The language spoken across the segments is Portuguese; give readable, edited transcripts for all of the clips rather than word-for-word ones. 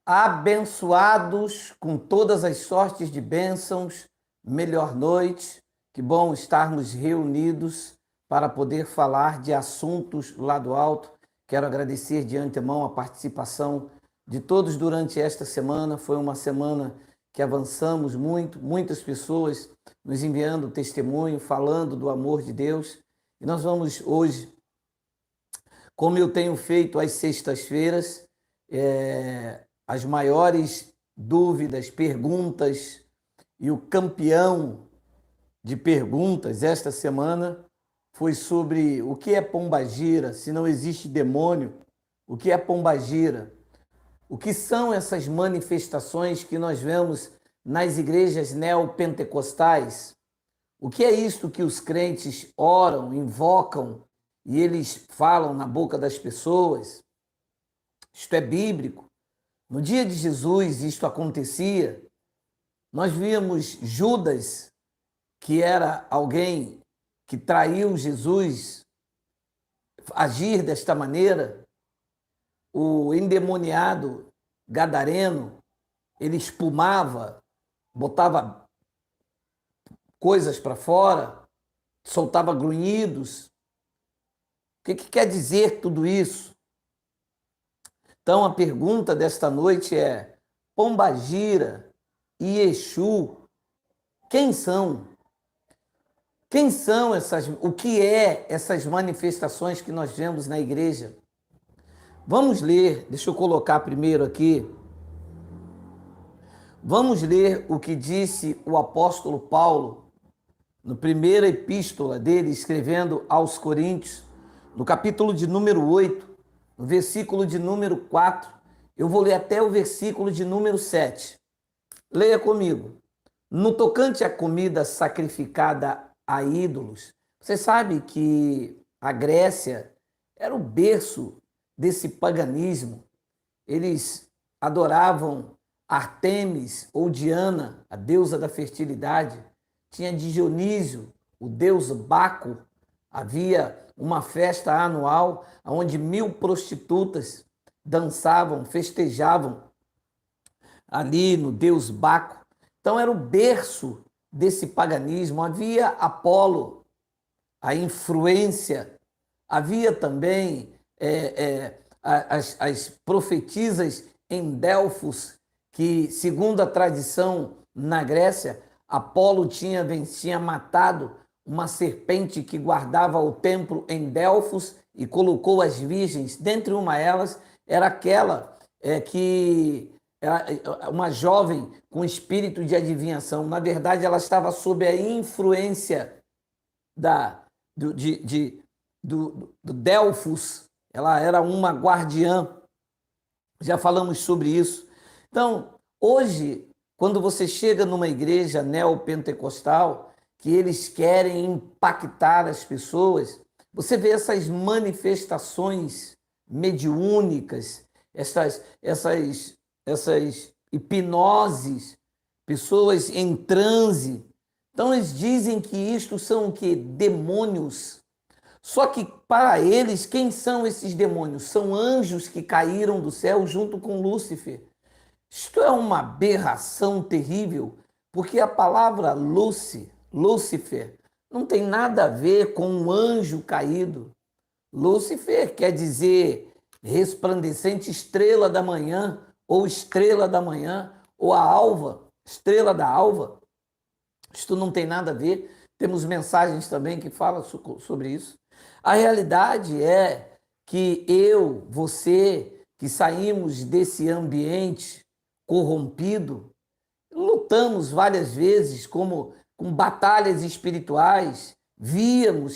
Abençoados com todas as sortes de bênçãos, melhor noite. Que bom estarmos reunidos para poder falar de assuntos lá do alto. Quero agradecer de antemão a participação de todos durante esta semana. Foi uma semana que avançamos muito, muitas pessoas nos enviando testemunho, falando do amor de Deus. E nós vamos hoje, como eu tenho feito às sextas-feiras, as maiores dúvidas, perguntas, e o campeão de perguntas esta semana foi sobre o que é pombagira, se não existe demônio, o que é pombagira, o que são essas manifestações que nós vemos nas igrejas neopentecostais, o que é isto que os crentes oram, invocam e eles falam na boca das pessoas. Isto é bíblico. No dia de Jesus isto acontecia. Nós víamos Judas, que era alguém que traiu Jesus, agir desta maneira. O endemoniado gadareno, ele espumava, botava coisas para fora, soltava grunhidos. O que quer dizer tudo isso? Então a pergunta desta noite é: pombagira e Exu, quem são? Quem são o que é essas manifestações que nós vemos na igreja? Vamos ler, deixa eu colocar primeiro aqui. Vamos ler o que disse o apóstolo Paulo na primeira epístola dele, escrevendo aos Coríntios, no capítulo de número 8, no versículo de número 4. Eu vou ler até o versículo de número 7. Leia comigo. No tocante à comida sacrificada a ídolos, você sabe que a Grécia era o berço desse paganismo. Eles adoravam Artemis ou Diana, a deusa da fertilidade. Tinha Dionísio, o deus Baco. Havia uma festa anual onde 1000 prostitutas dançavam, festejavam ali no deus Baco. Então era o berço desse paganismo. Havia Apolo, a influência. Havia também as profetisas em Delfos, que, segundo a tradição na Grécia, Apolo tinha matado uma serpente que guardava o templo em Delfos e colocou as virgens. Dentre uma delas era aquela que era uma jovem com espírito de adivinhação. Na verdade, ela estava sob a influência do Delfos. Ela era uma guardiã. Já falamos sobre isso. Então, hoje, quando você chega numa igreja neopentecostal, que eles querem impactar as pessoas, você vê essas manifestações mediúnicas, essas hipnoses, pessoas em transe. Então, eles dizem que isto são o quê? Demônios. Só que para eles, quem são esses demônios? São anjos que caíram do céu junto com Lúcifer. Isto é uma aberração terrível, porque a palavra Lúcifer, não tem nada a ver com um anjo caído. Lúcifer quer dizer resplandecente estrela da manhã, ou estrela da manhã, ou a alva, estrela da alva. Isto não tem nada a ver. Temos mensagens também que falam sobre isso. A realidade é que eu, você, que saímos desse ambiente corrompido, lutamos várias vezes com batalhas espirituais,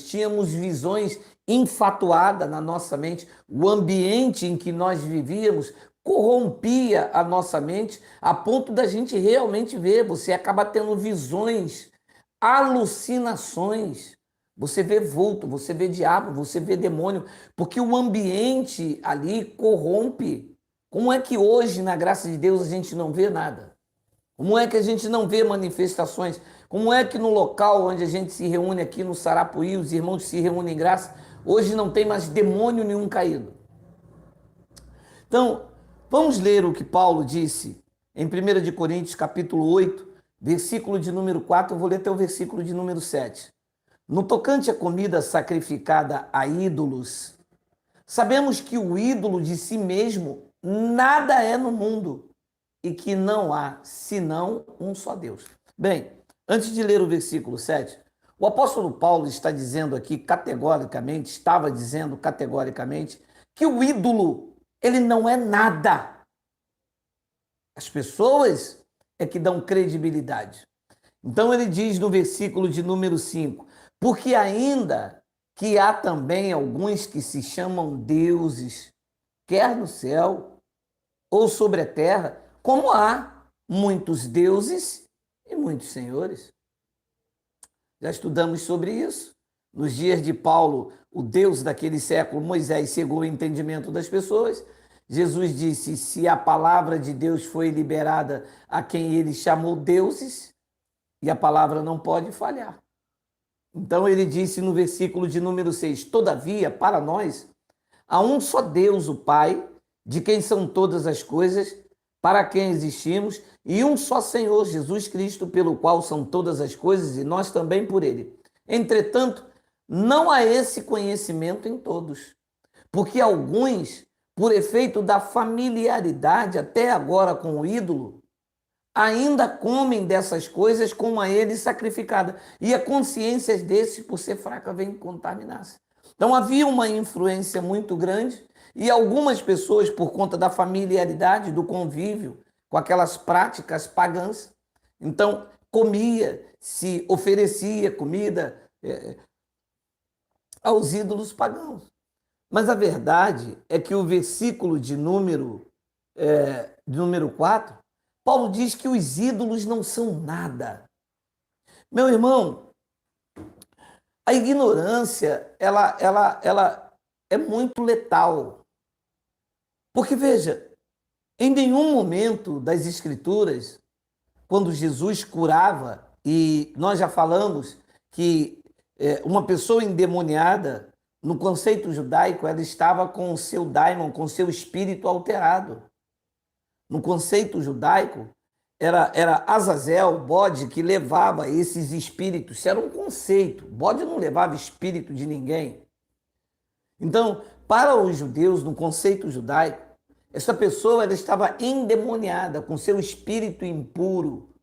tínhamos visões infatuadas na nossa mente. O ambiente em que nós vivíamos corrompia a nossa mente a ponto da gente realmente ver. Você acaba tendo visões, alucinações. Você vê vulto, você vê diabo, você vê demônio, porque o ambiente ali corrompe. Como é que hoje, na graça de Deus, a gente não vê nada? Como é que a gente não vê manifestações? Como é que no local onde a gente se reúne aqui no Sarapuí, os irmãos se reúnem em graça, hoje não tem mais demônio nenhum caído? Então, Vamos ler o que Paulo disse em 1 de Coríntios, capítulo 8, versículo de número 4, eu vou ler até o versículo de número 7. No tocante à comida sacrificada a ídolos, sabemos que o ídolo de si mesmo nada é no mundo e que não há senão um só Deus. Bem, antes de ler o versículo 7, o apóstolo Paulo está dizendo aqui categoricamente, estava dizendo categoricamente, que o ídolo, ele não é nada. As pessoas é que dão credibilidade. Então ele diz no versículo de número 5, porque ainda que há também alguns que se chamam deuses, quer no céu ou sobre a terra, como há muitos deuses e muitos senhores. Já estudamos sobre isso. Nos dias de Paulo, o Deus daquele século, Moisés, cegou o entendimento das pessoas. Jesus disse, se a palavra de Deus foi liberada a quem ele chamou deuses, e a palavra não pode falhar. Então ele disse no versículo de número 6, todavia, para nós, há um só Deus, o Pai, de quem são todas as coisas, para quem existimos, e um só Senhor, Jesus Cristo, pelo qual são todas as coisas, e nós também por ele. Entretanto, não há esse conhecimento em todos, porque alguns, por efeito da familiaridade até agora com o ídolo, ainda comem dessas coisas como a ele sacrificada, e a consciência desses, por ser fraca, vem contaminar-se. Então havia uma influência muito grande, e algumas pessoas, por conta da familiaridade, do convívio com aquelas práticas pagãs, então comia, se oferecia comida aos ídolos pagãos. Mas a verdade é que o versículo de número 4, Paulo diz que os ídolos não são nada. Meu irmão, a ignorância, ela é muito letal. Porque, veja, em nenhum momento das Escrituras, quando Jesus curava, e nós já falamos que uma pessoa endemoniada, no conceito judaico, ela estava com o seu daimon, com o seu espírito alterado. No conceito judaico, era Azazel, o bode, que levava esses espíritos. Isso era um conceito. O bode não levava espírito de ninguém. Então, para os judeus, no conceito judaico, essa pessoa ela estava endemoniada, com seu espírito impuro.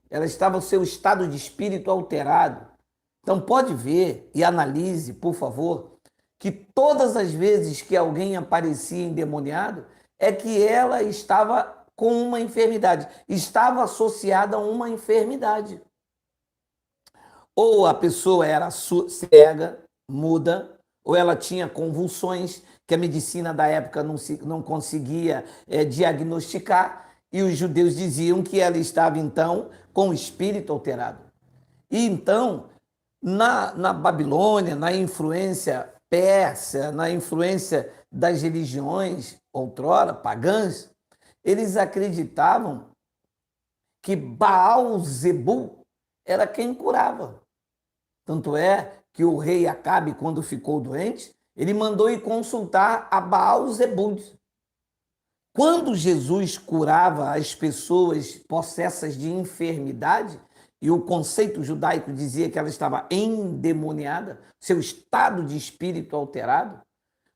Ela estava com seu estado de espírito alterado. Então, pode ver e analise, por favor, que todas as vezes que alguém aparecia endemoniado, é que ela estava com uma enfermidade, estava associada a uma enfermidade. Ou a pessoa era cega, muda, ou ela tinha convulsões que a medicina da época não conseguia diagnosticar, e os judeus diziam que ela estava, então, com o espírito alterado. E, então, na Babilônia, na influência persa, na influência das religiões, outrora, pagãs, eles acreditavam que Baal-Zebu era quem curava. Tanto é que o rei Acabe, quando ficou doente, ele mandou ir consultar a Baal-Zebub. Quando Jesus curava as pessoas possessas de enfermidade, e o conceito judaico dizia que ela estava endemoniada, seu estado de espírito alterado,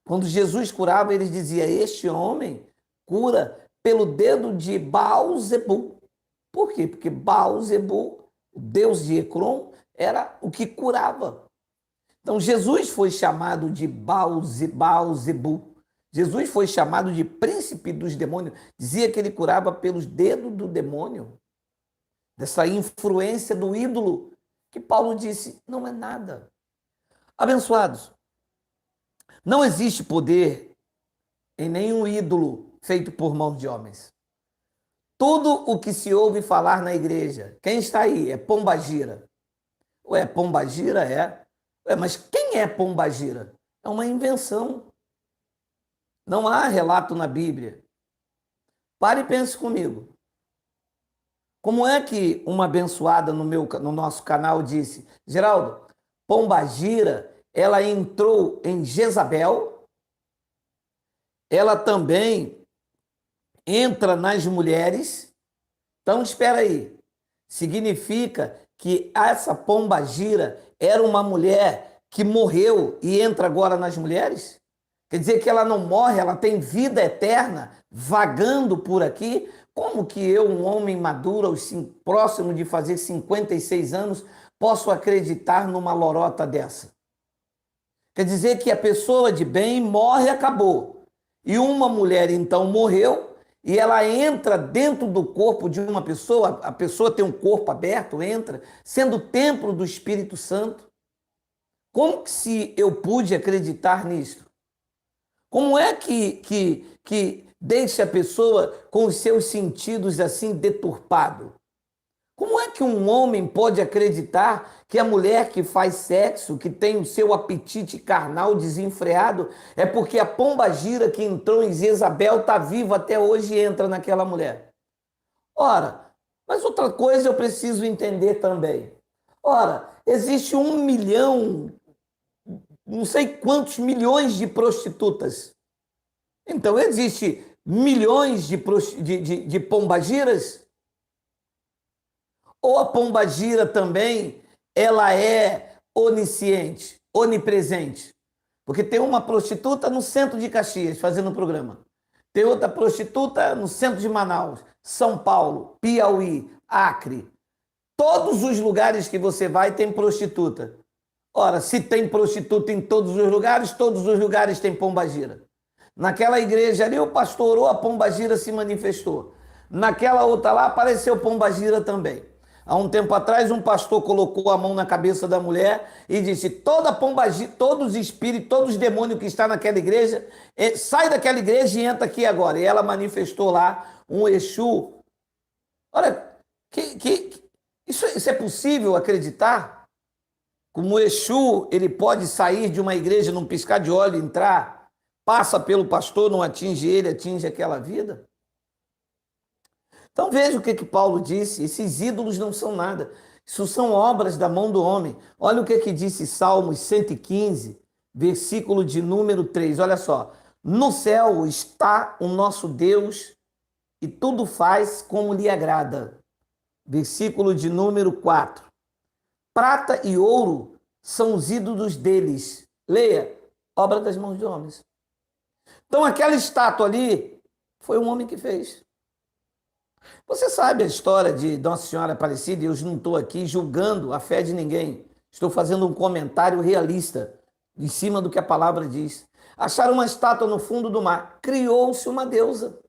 quando Jesus curava, eles diziam, este homem cura pelo dedo de Baal-Zebu. Por quê? Porque Baal-Zebu, o deus de Ecrom, era o que curava. Então, Jesus foi chamado de Baal-Zebu. Jesus foi chamado de príncipe dos demônios. Dizia que ele curava pelos dedos do demônio. Dessa influência do ídolo, que Paulo disse, não é nada. Abençoados, não existe poder em nenhum ídolo feito por mãos de homens. Tudo o que se ouve falar na igreja, quem está aí? É Pombagira. Ué, Pombagira é? Ué, mas quem é Pombagira? É uma invenção. Não há relato na Bíblia. Pare e pense comigo. Como é que uma abençoada no nosso canal disse, Geraldo, Pombagira, ela entrou em Jezabel, ela também entra nas mulheres. Então, espera aí. Significa que essa pombagira era uma mulher que morreu e entra agora nas mulheres? Quer dizer que ela não morre, ela tem vida eterna, vagando por aqui? Como que eu, um homem maduro, próximo de fazer 56 anos, posso acreditar numa lorota dessa? Quer dizer que a pessoa de bem morre e acabou. E uma mulher, então, morreu e ela entra dentro do corpo de uma pessoa, a pessoa tem um corpo aberto, entra, sendo o templo do Espírito Santo. Como que se eu pude acreditar nisso? Como é que deixa a pessoa com os seus sentidos assim deturpados? Como é que um homem pode acreditar que a mulher que faz sexo, que tem o seu apetite carnal desenfreado, é porque a pombagira que entrou em Jezabel está viva até hoje e entra naquela mulher? Ora, mas outra coisa eu preciso entender também. Ora, existe 1 milhão, não sei quantos milhões de prostitutas. Então, existe milhões de pombagiras? Ou a pombagira também, ela é onisciente, onipresente? Porque tem uma prostituta no centro de Caxias fazendo um programa. Tem outra prostituta no centro de Manaus, São Paulo, Piauí, Acre. Todos os lugares que você vai tem prostituta. Ora, se tem prostituta em todos os lugares tem pombagira. Naquela igreja ali, o pastor orou, a pombagira se manifestou. Naquela outra lá, apareceu pombagira também. Há um tempo atrás, um pastor colocou a mão na cabeça da mulher e disse: toda pombagira, todos os espíritos, todos os demônios que estão naquela igreja, sai daquela igreja e entra aqui agora. E ela manifestou lá um Exu. Olha, isso é possível acreditar? Como o Exu, ele pode sair de uma igreja num piscar de olho e entrar, passa pelo pastor, não atinge ele, atinge aquela vida? Então veja o que Paulo disse: esses ídolos não são nada, isso são obras da mão do homem. Olha o que disse Salmos 115, versículo de número 3, olha só: no céu está o nosso Deus e tudo faz como lhe agrada. Versículo de número 4, prata e ouro são os ídolos deles. Leia, obra das mãos de homens. Então aquela estátua ali foi um homem que fez. Você sabe a história de Nossa Senhora Aparecida, e eu não estou aqui julgando a fé de ninguém. Estou fazendo um comentário realista em cima do que a palavra diz. Acharam uma estátua no fundo do mar. Criou-se uma deusa.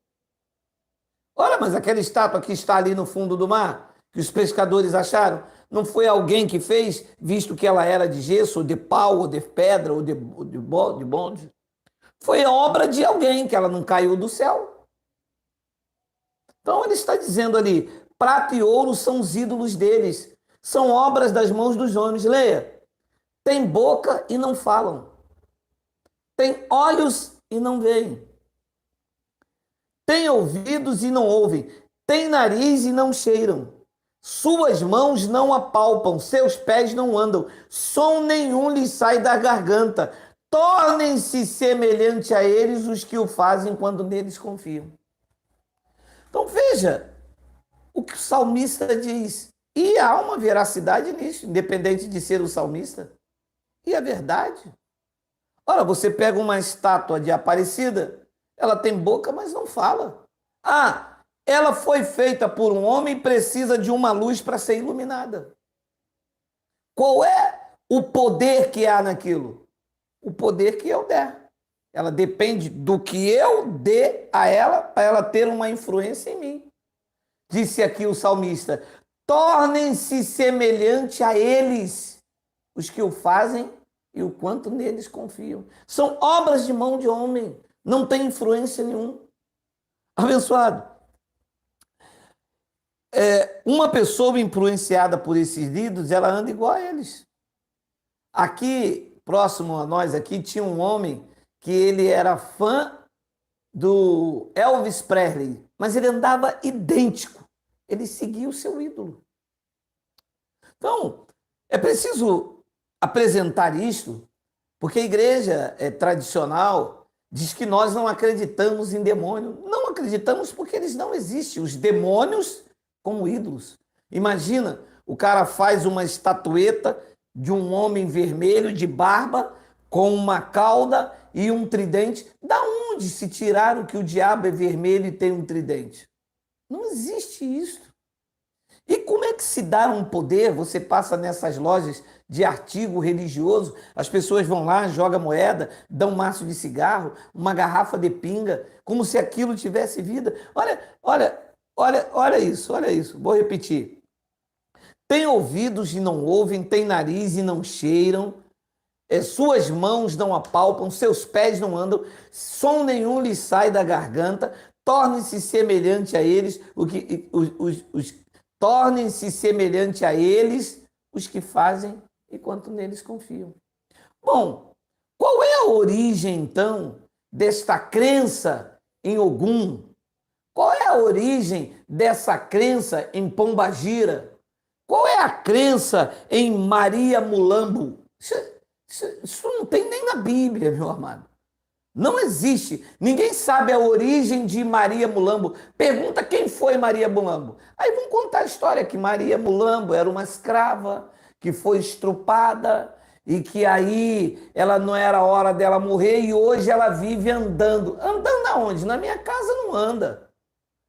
Olha, mas aquela estátua que está ali no fundo do mar, que os pescadores acharam, não foi alguém que fez, visto que ela era de gesso, ou de pau, ou de pedra, ou de bonde. Foi obra de alguém, que ela não caiu do céu. Então ele está dizendo ali: prata e ouro são os ídolos deles, são obras das mãos dos homens. Leia: tem boca e não falam, tem olhos e não veem, tem ouvidos e não ouvem, tem nariz e não cheiram, suas mãos não apalpam, seus pés não andam, som nenhum lhes sai da garganta. Tornem-se semelhante a eles os que o fazem quando neles confiam. Então veja o que o salmista diz. E há uma veracidade nisso, independente de ser o salmista. E é verdade. Ora, você pega uma estátua de Aparecida, ela tem boca, mas não fala. Ah, ela foi feita por um homem e precisa de uma luz para ser iluminada. Qual é o poder que há naquilo? O poder que eu der. Ela depende do que eu dê a ela para ela ter uma influência em mim. Disse aqui o salmista: tornem-se semelhante a eles os que o fazem e o quanto neles confiam. São obras de mão de homem, não tem influência nenhuma. Abençoado. Uma pessoa influenciada por esses ídolos, ela anda igual a eles. Aqui, próximo a nós, aqui tinha um homem que ele era fã do Elvis Presley, mas ele andava idêntico. Ele seguia o seu ídolo. Então, é preciso apresentar isto, porque a igreja tradicional, diz que nós não acreditamos em demônio. Não acreditamos porque eles não existem. Os demônios como ídolos. Imagina, o cara faz uma estatueta de um homem vermelho de barba com uma cauda e um tridente. Da onde se tiraram que o diabo é vermelho e tem um tridente? Não existe isso. E como é que se dá um poder? Você passa nessas lojas de artigo religioso, as pessoas vão lá, jogam moeda, dão um maço de cigarro, uma garrafa de pinga, como se aquilo tivesse vida. Olha isso, olha isso. Vou repetir. Tem ouvidos e não ouvem, tem nariz e não cheiram, suas mãos não apalpam, seus pés não andam, som nenhum lhes sai da garganta, tornem-se semelhante a eles, tornem-se semelhante a eles os que fazem e quanto neles confiam. Bom, qual é a origem, então, desta crença em Ogum? Qual é a origem dessa crença em Pombagira? Qual é a crença em Maria Mulambo? Isso não tem nem na Bíblia, meu amado. Não existe. Ninguém sabe a origem de Maria Mulambo. Pergunta quem foi Maria Mulambo. Aí vão contar a história que Maria Mulambo era uma escrava que foi estrupada e que aí ela não era hora dela morrer e hoje ela vive andando. Andando aonde? Na minha casa não anda.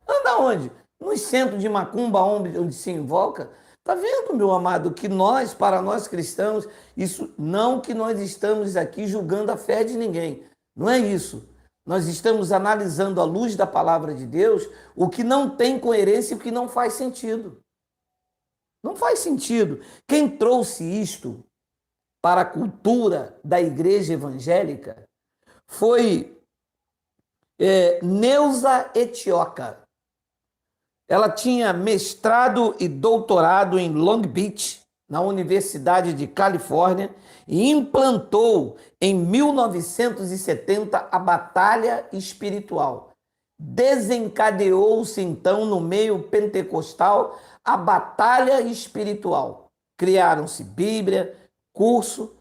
Anda onde? Nos centros de macumba onde se invoca. Tá vendo, meu amado, que nós, para nós cristãos, isso não que nós estamos aqui julgando a fé de ninguém. Não é isso. Nós estamos analisando à luz da palavra de Deus o que não tem coerência e o que não faz sentido. Não faz sentido. Quem trouxe isto para a cultura da igreja evangélica foi Neuza Etioca. Ela tinha mestrado e doutorado em Long Beach, na Universidade de Califórnia, e implantou em 1970 a batalha espiritual. Desencadeou-se então no meio pentecostal a batalha espiritual. Criaram-se Bíblia, curso.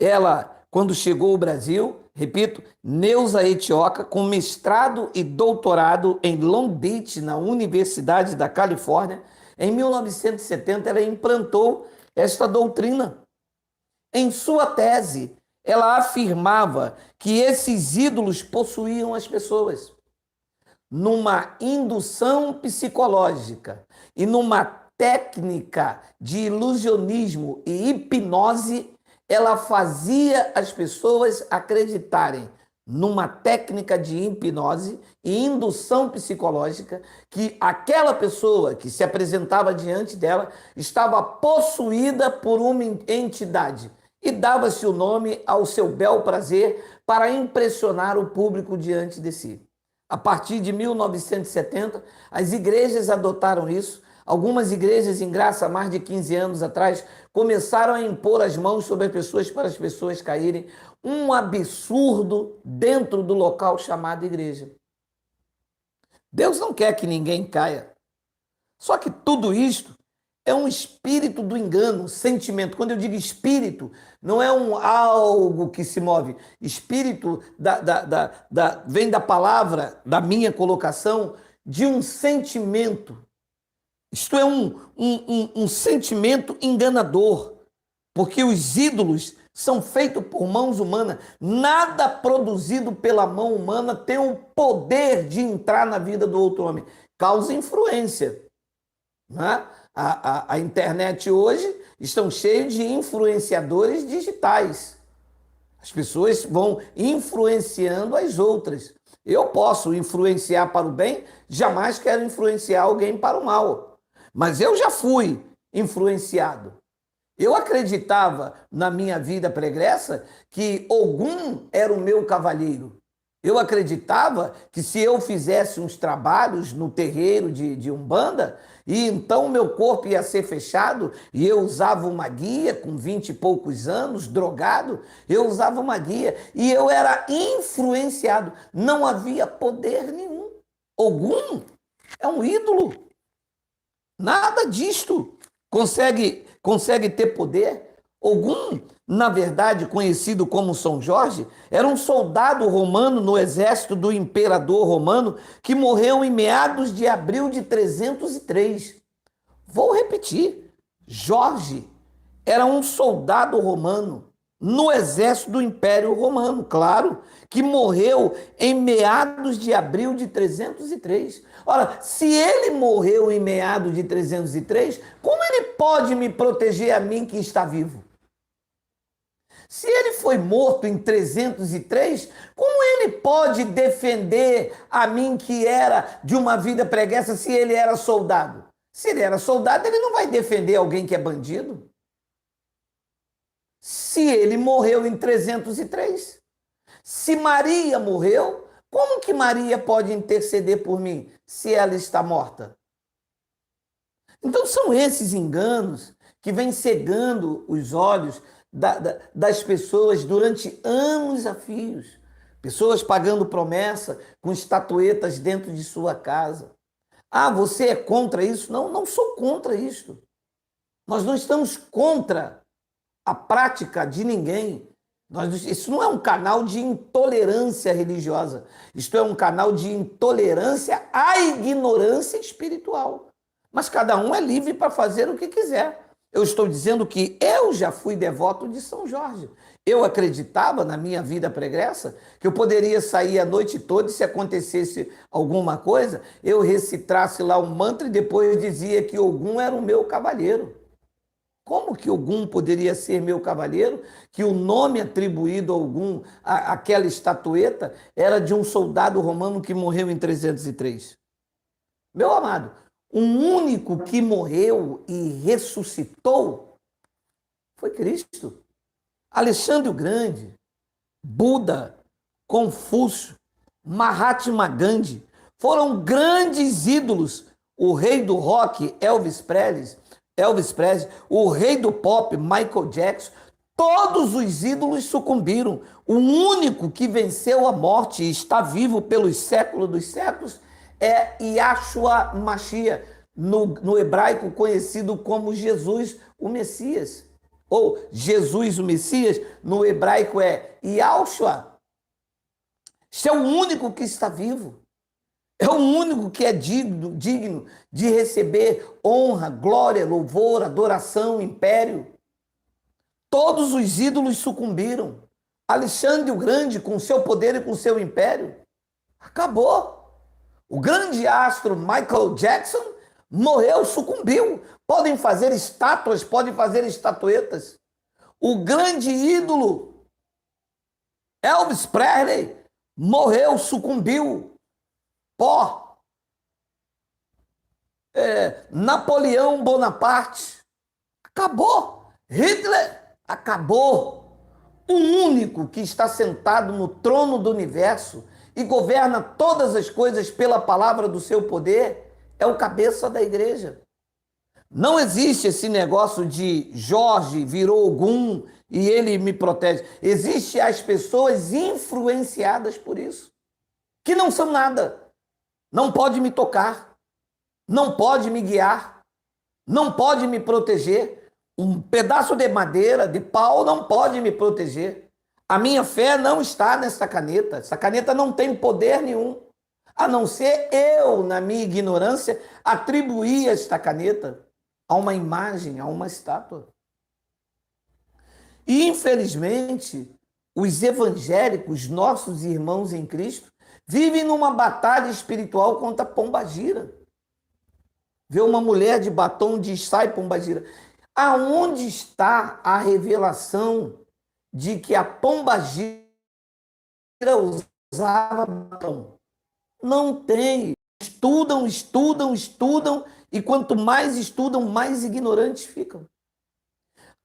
Ela, quando chegou ao Brasil, repito, Neuza Etioca, com mestrado e doutorado em Long Beach, na Universidade da Califórnia, em 1970 ela implantou esta doutrina. Em sua tese, ela afirmava que esses ídolos possuíam as pessoas. Numa indução psicológica e numa técnica de ilusionismo e hipnose, ela fazia as pessoas acreditarem numa técnica de hipnose e indução psicológica que aquela pessoa que se apresentava diante dela estava possuída por uma entidade e dava-se o nome ao seu bel prazer para impressionar o público diante de si. A partir de 1970, as igrejas adotaram isso. Algumas igrejas, em graça, há mais de 15 anos atrás, começaram a impor as mãos sobre as pessoas para as pessoas caírem. Um absurdo dentro do local chamado igreja. Deus não quer que ninguém caia. Só que tudo isto é um espírito do engano, um sentimento. Quando eu digo espírito, não é algo que se move. Espírito vem da palavra, da minha colocação, de um sentimento. Isto é um sentimento enganador, porque os ídolos são feitos por mãos humanas. Nada produzido pela mão humana tem o poder de entrar na vida do outro homem. Causa influência. Né? A internet hoje estão cheios de influenciadores digitais. As pessoas vão influenciando as outras. Eu posso influenciar para o bem, jamais quero influenciar alguém para o mal. Mas eu já fui influenciado. Eu acreditava na minha vida pregressa que Ogum era o meu cavalheiro. Eu acreditava que se eu fizesse uns trabalhos no terreiro de Umbanda, e então meu corpo ia ser fechado, e eu usava uma guia com 20 e poucos anos, drogado, eu usava uma guia, e eu era influenciado. Não havia poder nenhum. Ogum é um ídolo. Nada disto consegue ter poder. Ogum, na verdade, conhecido como São Jorge, era um soldado romano no exército do imperador romano que morreu em meados de abril de 303. Vou repetir. Jorge era um soldado romano no exército do Império Romano, claro, que morreu em meados de abril de 303. Ora, se ele morreu em meados de 303, como ele pode me proteger a mim que está vivo? Se ele foi morto em 303, como ele pode defender a mim que era de uma vida preguiça se ele era soldado? Se ele era soldado, ele não vai defender alguém que é bandido. Se ele morreu em 303. Se Maria morreu, como que Maria pode interceder por mim se ela está morta? Então são esses enganos que vêm cegando os olhos das pessoas durante anos a fios. Pessoas pagando promessa com estatuetas dentro de sua casa. Ah, você é contra isso? Não, não sou contra isso. Nós não estamos contra a prática de ninguém. Isso não é um canal de intolerância religiosa. Isto é um canal de intolerância à ignorância espiritual. Mas cada um é livre para fazer o que quiser. Eu estou dizendo que eu já fui devoto de São Jorge. Eu acreditava na minha vida pregressa que eu poderia sair a noite toda e se acontecesse alguma coisa, eu recitasse lá um mantra e depois dizia que Ogum era o meu cavalheiro. Como que Ogum poderia ser meu cavalheiro? Que o nome atribuído a Ogum, aquela estatueta, era de um soldado romano que morreu em 303. Meu amado, o único que morreu e ressuscitou foi Cristo. Alexandre o Grande, Buda, Confúcio, Mahatma Gandhi foram grandes ídolos. O rei do rock, Elvis Presley, o rei do pop, Michael Jackson, todos os ídolos sucumbiram. O único que venceu a morte e está vivo pelos séculos dos séculos é Yahshua Mashiach, no hebraico conhecido como Jesus, o Messias. Ou Jesus, o Messias, no hebraico é Yahshua. Este é o único que está vivo. É o único que é digno de receber honra, glória, louvor, adoração, império. Todos os ídolos sucumbiram. Alexandre o Grande, com seu poder e com seu império, acabou. O grande astro Michael Jackson morreu, sucumbiu. Podem fazer estátuas, podem fazer estatuetas. O grande ídolo Elvis Presley morreu, sucumbiu. Pó. Napoleão Bonaparte. Acabou. Hitler. Acabou. O único que está sentado no trono do universo e governa todas as coisas pela palavra do seu poder é o cabeça da igreja. Não existe esse negócio de Jorge virou Ogum e ele me protege. Existem as pessoas influenciadas por isso, que não são nada. Não pode me tocar, não pode me guiar, não pode me proteger. Um pedaço de madeira, de pau, não pode me proteger. A minha fé não está nessa caneta. Essa caneta não tem poder nenhum. A não ser eu, na minha ignorância, atribuir esta caneta a uma imagem, a uma estátua. E, infelizmente, os evangélicos, nossos irmãos em Cristo, vivem numa batalha espiritual contra a pombagira. Vê uma mulher de batom, diz, sai pombagira. Aonde está a revelação de que a pombagira usava batom? Não tem. Estudam, e quanto mais estudam, mais ignorantes ficam.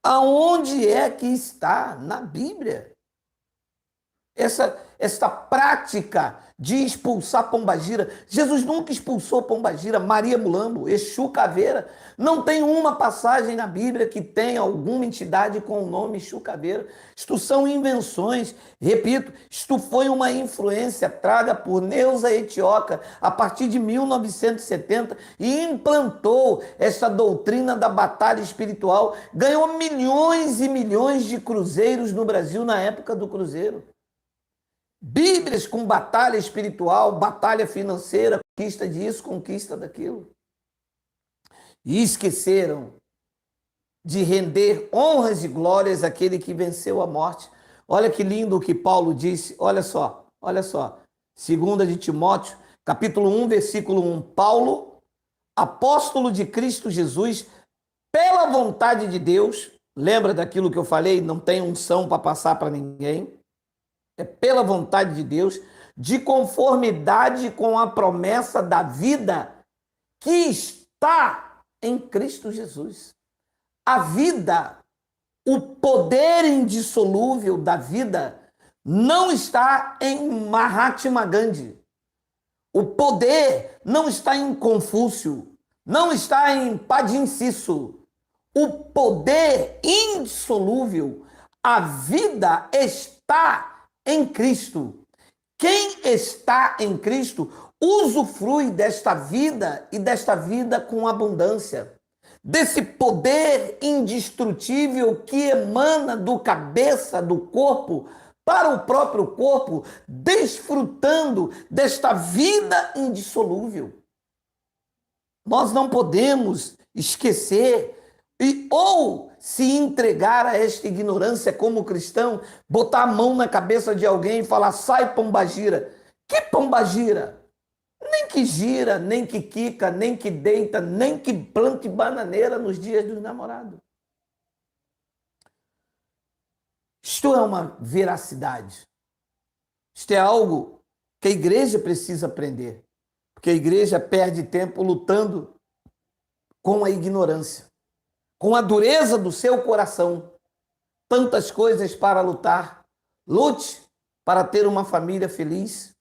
Aonde é que está na Bíblia esta prática de expulsar pombagira. Jesus nunca expulsou pombagira, Maria Mulambo, Exu Caveira. Não tem uma passagem na Bíblia que tenha alguma entidade com o nome Exu Caveira. Isto são invenções. Repito, isto foi uma influência traga por Neuza Etioca a partir de 1970 e implantou essa doutrina da batalha espiritual. Ganhou milhões e milhões de cruzeiros no Brasil na época do cruzeiro. Bíblias com batalha espiritual, batalha financeira, conquista disso, conquista daquilo. E esqueceram de render honras e glórias àquele que venceu a morte. Olha que lindo o que Paulo disse, olha só. 2 de Timóteo, capítulo 1, versículo 1. Paulo, apóstolo de Cristo Jesus, pela vontade de Deus, lembra daquilo que eu falei? Não tem unção para passar para ninguém. É pela vontade de Deus, de conformidade com a promessa da vida que está em Cristo Jesus. A vida, o poder indissolúvel da vida, não está em Mahatma Gandhi. O poder não está em Confúcio, não está em Padim Cisso. O poder indissolúvel, a vida está em Cristo. Quem está em Cristo usufrui desta vida e desta vida com abundância. Desse poder indestrutível que emana do cabeça, do corpo, para o próprio corpo, desfrutando desta vida indissolúvel. Nós não podemos esquecer ou se entregar a esta ignorância como cristão, botar a mão na cabeça de alguém e falar, sai pombagira. Que pombagira? Nem que gira, nem que quica, nem que deita, nem que plante bananeira nos dias dos namorados. Isto é uma veracidade. Isto é algo que a igreja precisa aprender. Porque a igreja perde tempo lutando com a ignorância, com a dureza do seu coração. Tantas coisas para lutar. Lute para ter uma família feliz.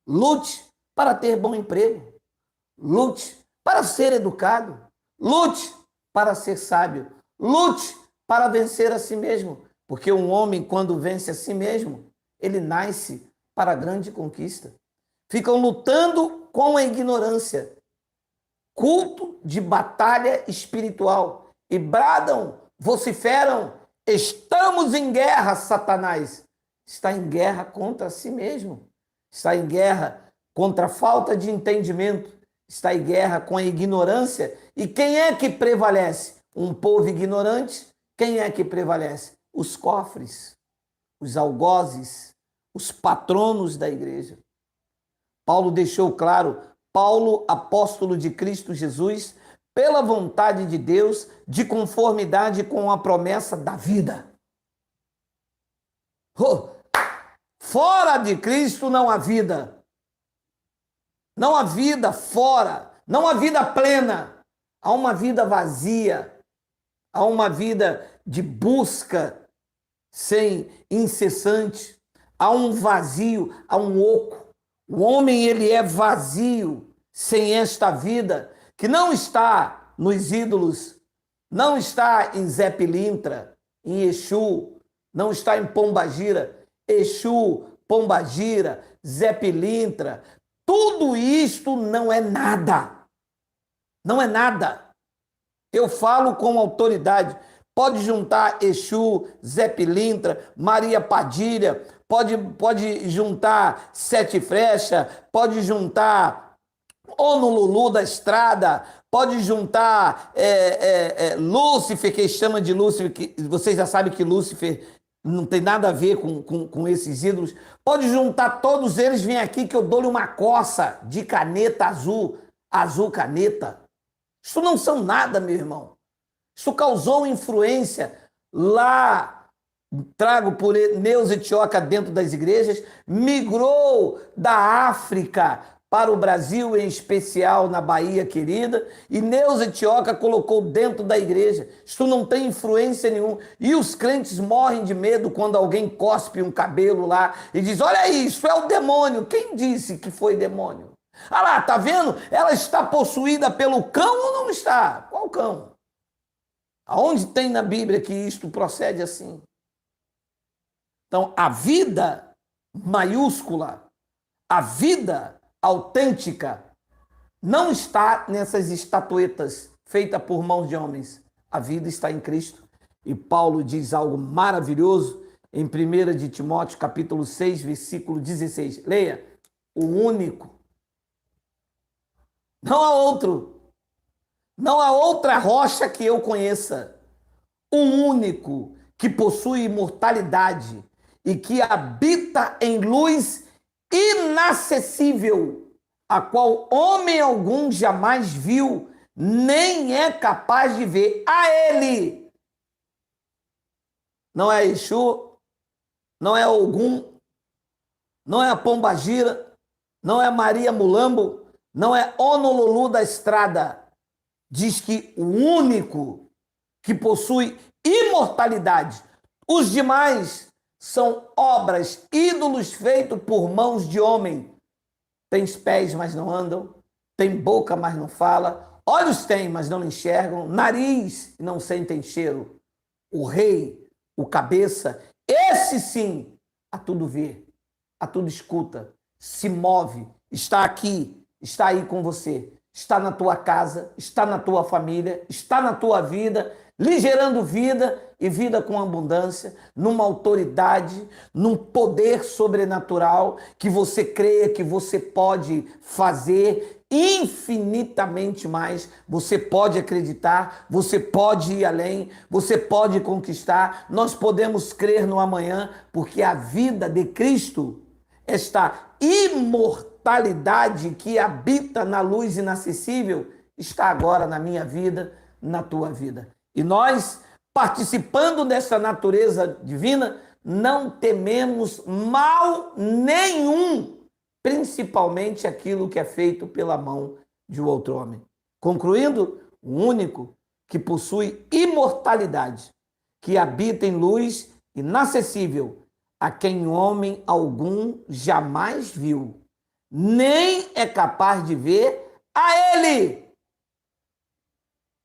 Lute para ter bom emprego. Lute para ser educado. Lute para ser sábio. Lute para vencer a si mesmo. Porque um homem, quando vence a si mesmo, ele nasce para a grande conquista. Ficam lutando com a ignorância. Culto de batalha espiritual. E bradam, vociferam, estamos em guerra, Satanás. Está em guerra contra si mesmo. Está em guerra contra a falta de entendimento. Está em guerra com a ignorância. E quem é que prevalece? Um povo ignorante? Quem é que prevalece? Os cofres, os algozes, os patronos da igreja. Paulo deixou claro, Paulo, apóstolo de Cristo Jesus, pela vontade de Deus, de conformidade com a promessa da vida. Fora de Cristo não há vida. Não há vida fora. Não há vida plena. Há uma vida vazia. Há uma vida de busca sem incessante. Há um vazio, há um oco. O homem, ele é vazio sem esta vida, que não está nos ídolos, não está em Zé Pilintra, em Exu, não está em Pombagira. Exu, Pombagira, Zé Pilintra, tudo isto não é nada. Não é nada. Eu falo com autoridade. Pode juntar Exu, Zé Pilintra, Maria Padilha, pode juntar Sete Frecha, pode juntar Honolulu da Estrada, pode juntar Lúcifer, que chama de Lúcifer, que vocês já sabem que Lúcifer não tem nada a ver com esses ídolos. Pode juntar todos eles, vem aqui que eu dou-lhe uma coça de caneta azul, azul caneta. Isso não são nada, meu irmão. Isso causou influência lá, trago por Neuza Etioca dentro das igrejas, migrou da África para o Brasil, em especial na Bahia querida, e Neuza Tioca colocou dentro da igreja. Isto não tem influência nenhuma. E os crentes morrem de medo quando alguém cospe um cabelo lá e diz: olha aí, isso é o demônio. Quem disse que foi demônio? Ah lá, tá vendo? Ela está possuída pelo cão ou não está? Qual cão? Aonde tem na Bíblia que isto procede assim? Então, a vida maiúscula, a vida autêntica, não está nessas estatuetas feitas por mãos de homens. A vida está em Cristo. E Paulo diz algo maravilhoso em 1 de Timóteo, capítulo 6, versículo 16. Leia: o único. Não há outro. Não há outra rocha que eu conheça. O único que possui imortalidade e que habita em luz inacessível, a qual homem algum jamais viu, nem é capaz de ver. A ele. Não é Exu, não é Ogum, não é a Pombagira, não é Maria Mulambo, não é Honolulu da Estrada. Diz que o único que possui imortalidade. Os demais são obras, ídolos feitos por mãos de homem. Tens pés, mas não andam. Tem boca, mas não fala. Olhos têm, mas não enxergam. Nariz, e não sentem cheiro. O rei, o cabeça, esse sim, a tudo vê, a tudo escuta, se move, está aqui, está aí com você, está na tua casa, está na tua família, está na tua vida, lhe gerando vida e vida com abundância, numa autoridade, num poder sobrenatural que você creia que você pode fazer infinitamente mais. Você pode acreditar, você pode ir além, você pode conquistar. Nós podemos crer no amanhã, porque a vida de Cristo, esta imortalidade que habita na luz inacessível, está agora na minha vida, na tua vida. E nós, participando dessa natureza divina, não tememos mal nenhum, principalmente aquilo que é feito pela mão de outro homem. Concluindo, o único que possui imortalidade, que habita em luz inacessível, a quem homem algum jamais viu, nem é capaz de ver, a ele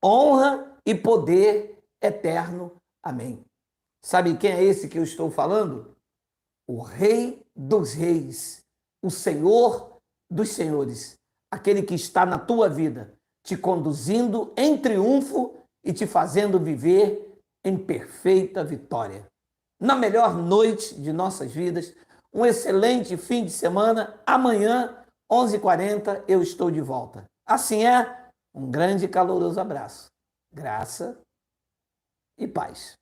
honra e poder eterno. Amém. Sabe quem é esse que eu estou falando? O Rei dos Reis, o Senhor dos Senhores, aquele que está na tua vida, te conduzindo em triunfo e te fazendo viver em perfeita vitória. Na melhor noite de nossas vidas, um excelente fim de semana. Amanhã, 11h40, eu estou de volta. Assim é, um grande e caloroso abraço. Graça e paz.